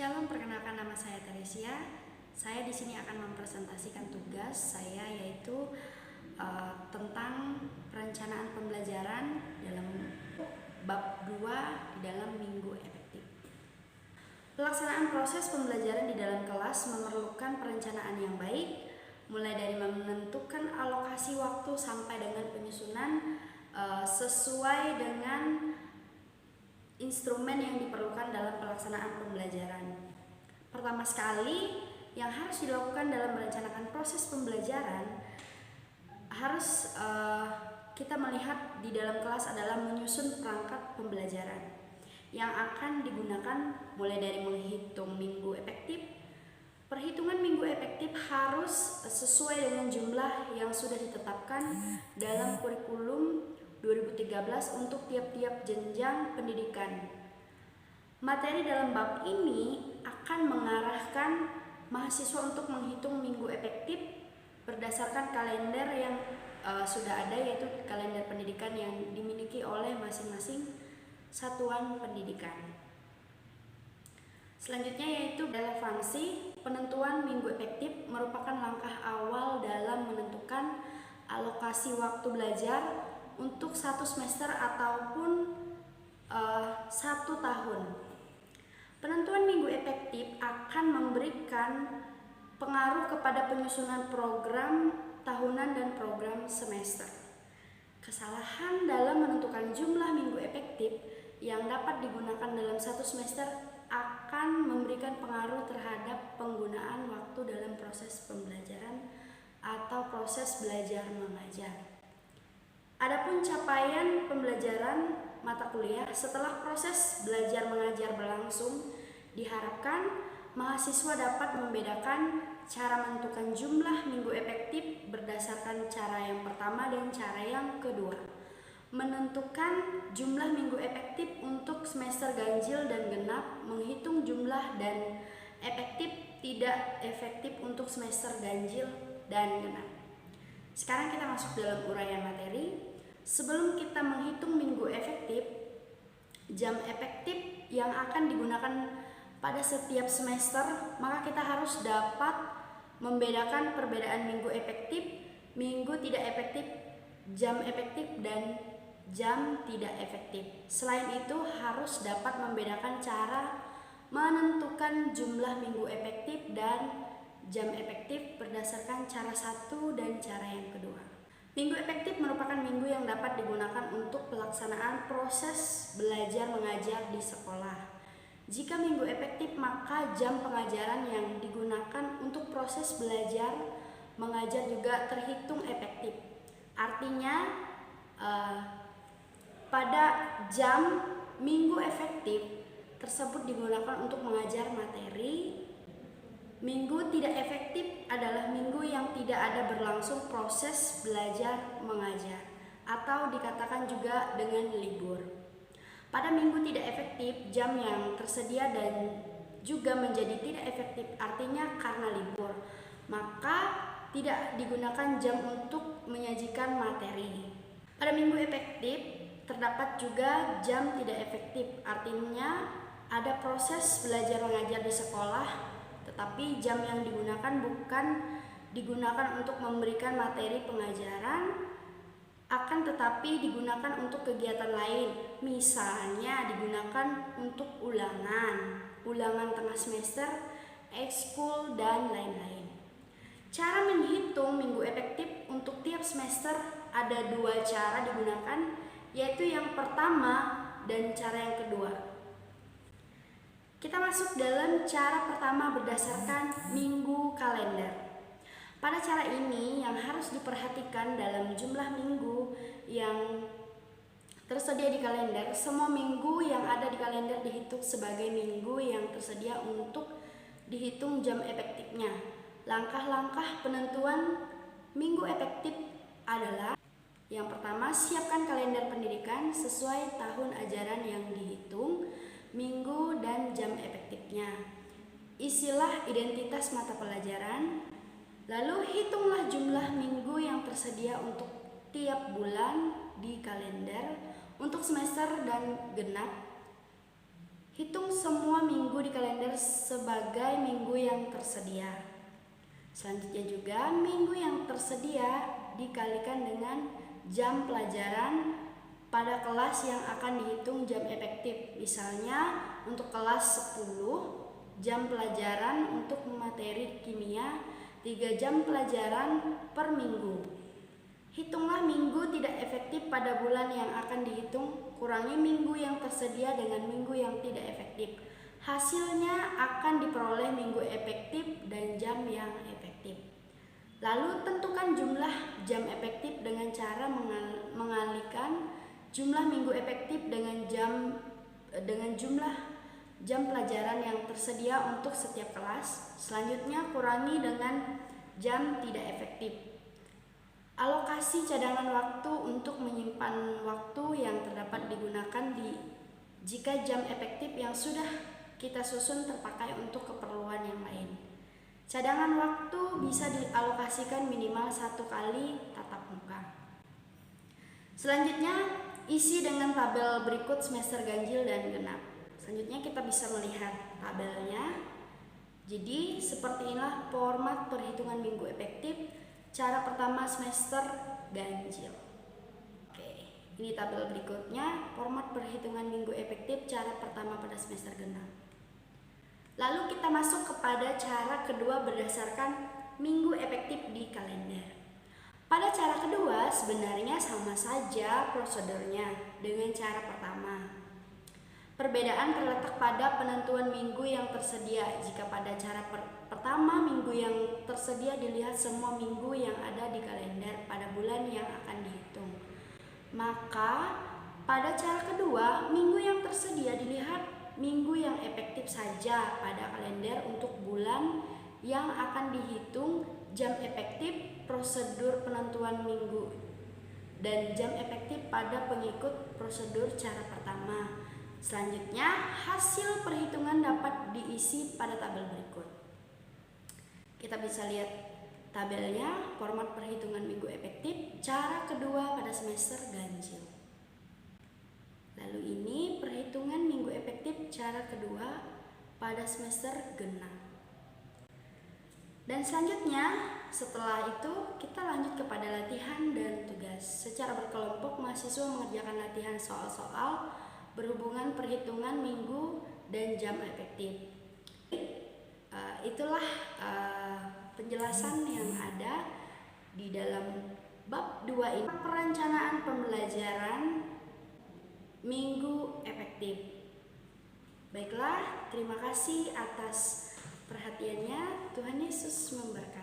Shalom, perkenalkan nama saya Teresia. Saya di sini akan mempresentasikan tugas saya yaitu tentang perencanaan pembelajaran dalam bab 2 di dalam minggu efektif. Pelaksanaan proses pembelajaran di dalam kelas memerlukan perencanaan yang baik, mulai dari menentukan alokasi waktu sampai dengan penyusunan sesuai dengan instrumen yang diperlukan dalam pelaksanaan pembelajaran. Pertama sekali, yang harus dilakukan dalam merencanakan proses pembelajaran harus kita melihat di dalam kelas adalah menyusun perangkat pembelajaran yang akan digunakan mulai dari menghitung minggu efektif. Perhitungan minggu efektif harus sesuai dengan jumlah yang sudah ditetapkan dalam kurikulum 2013 untuk tiap-tiap jenjang pendidikan. Materi dalam bab ini akan mengarahkan mahasiswa untuk menghitung minggu efektif berdasarkan kalender yang sudah ada, yaitu kalender pendidikan yang dimiliki oleh masing-masing satuan pendidikan. Selanjutnya yaitu relevansi. Penentuan minggu efektif merupakan langkah awal dalam menentukan alokasi waktu belajar untuk satu semester ataupun 1 tahun. Penentuan minggu efektif akan memberikan pengaruh kepada penyusunan program tahunan dan program semester. Kesalahan dalam menentukan jumlah minggu efektif yang dapat digunakan dalam satu semester akan memberikan pengaruh terhadap penggunaan waktu dalam proses pembelajaran atau proses belajar mengajar. Adapun capaian pembelajaran mata kuliah setelah proses belajar mengajar berlangsung, diharapkan mahasiswa dapat membedakan cara menentukan jumlah minggu efektif berdasarkan cara yang pertama dan cara yang kedua. Menentukan jumlah minggu efektif untuk semester ganjil dan genap, menghitung jumlah dan efektif tidak efektif untuk semester ganjil dan genap. Sekarang kita masuk dalam uraian materi. Sebelum kita menghitung minggu efektif, jam efektif yang akan digunakan pada setiap semester, maka kita harus dapat membedakan perbedaan minggu efektif, minggu tidak efektif, jam efektif, dan jam tidak efektif. Selain itu, harus dapat membedakan cara menentukan jumlah minggu efektif dan jam efektif berdasarkan cara satu dan cara yang kedua. Minggu efektif merupakan minggu yang dapat digunakan untuk pelaksanaan proses belajar mengajar di sekolah. Jika minggu efektif, maka jam pengajaran yang digunakan untuk proses belajar mengajar juga terhitung efektif. Artinya, pada jam minggu efektif tersebut digunakan untuk mengajar materi. Minggu tidak efektif adalah minggu yang tidak ada berlangsung proses belajar mengajar atau dikatakan juga dengan libur. Pada minggu tidak efektif, jam yang tersedia dan juga menjadi tidak efektif, artinya karena libur, maka tidak digunakan jam untuk menyajikan materi. Pada minggu efektif terdapat juga jam tidak efektif, artinya ada proses belajar mengajar di sekolah, tetapi jam yang digunakan bukan digunakan untuk memberikan materi pengajaran, akan tetapi digunakan untuk kegiatan lain. Misalnya digunakan untuk ulangan tengah semester, ekskul, dan lain-lain. Cara menghitung minggu efektif untuk tiap semester ada 2 cara digunakan, yaitu yang pertama dan cara yang kedua. Kita masuk dalam cara pertama berdasarkan minggu kalender. Pada cara ini yang harus diperhatikan dalam jumlah minggu yang tersedia di kalender, semua minggu yang ada di kalender dihitung sebagai minggu yang tersedia untuk dihitung jam efektifnya. Langkah-langkah penentuan minggu efektif adalah: yang pertama, siapkan kalender pendidikan sesuai tahun ajaran yang dihitung, minggu dan jam efektifnya. Isilah identitas mata pelajaran, lalu hitunglah jumlah minggu yang tersedia untuk tiap bulan di kalender untuk semester dan genap. Hitung semua minggu di kalender sebagai minggu yang tersedia. Selanjutnya juga minggu yang tersedia dikalikan dengan jam pelajaran pada kelas yang akan dihitung jam efektif. Misalnya untuk kelas 10 jam pelajaran untuk materi kimia 3 jam pelajaran per minggu. Hitunglah minggu tidak efektif pada bulan yang akan dihitung, kurangi minggu yang tersedia dengan minggu yang tidak efektif. Hasilnya akan diperoleh minggu efektif dan jam yang efektif. Lalu tentukan jumlah jam efektif dengan cara mengalihkan jumlah minggu efektif dengan jumlah jam pelajaran yang tersedia untuk setiap kelas. Selanjutnya kurangi dengan jam tidak efektif. Alokasi cadangan waktu untuk menyimpan waktu yang terdapat digunakan jika jam efektif yang sudah kita susun terpakai untuk keperluan yang lain. Cadangan waktu bisa dialokasikan minimal 1 kali tatap muka. Selanjutnya, isi dengan tabel berikut semester ganjil dan genap. Selanjutnya kita bisa melihat tabelnya. Jadi seperti inilah format perhitungan minggu efektif. Cara pertama semester ganjil. Oke, ini tabel berikutnya, format perhitungan minggu efektif cara pertama pada semester genap. Lalu kita masuk kepada cara kedua berdasarkan minggu efektif di kalender. Pada cara kedua sebenarnya sama saja prosedurnya dengan cara pertama. Perbedaan terletak pada penentuan minggu yang tersedia. Jika pada cara pertama minggu yang tersedia dilihat semua minggu yang ada di kalender pada bulan yang akan dihitung. Maka pada cara kedua minggu yang tersedia dilihat minggu yang efektif saja pada kalender untuk bulan yang akan dihitung, jam efektif, prosedur penentuan minggu, dan jam efektif pada pengikut prosedur cara pertama. Selanjutnya, hasil perhitungan dapat diisi pada tabel berikut. Kita bisa lihat tabelnya, format perhitungan minggu efektif, cara kedua pada semester ganjil. Lalu ini perhitungan minggu efektif cara kedua pada semester genap. Dan selanjutnya, setelah itu kita lanjut kepada latihan dan tugas. Secara berkelompok, mahasiswa mengerjakan latihan soal-soal berhubungan perhitungan minggu dan jam efektif. Itulah penjelasan yang ada di dalam bab 2 ini, perencanaan pembelajaran minggu efektif. Baiklah, terima kasih atas perhatiannya. Tuhan Yesus memberkati.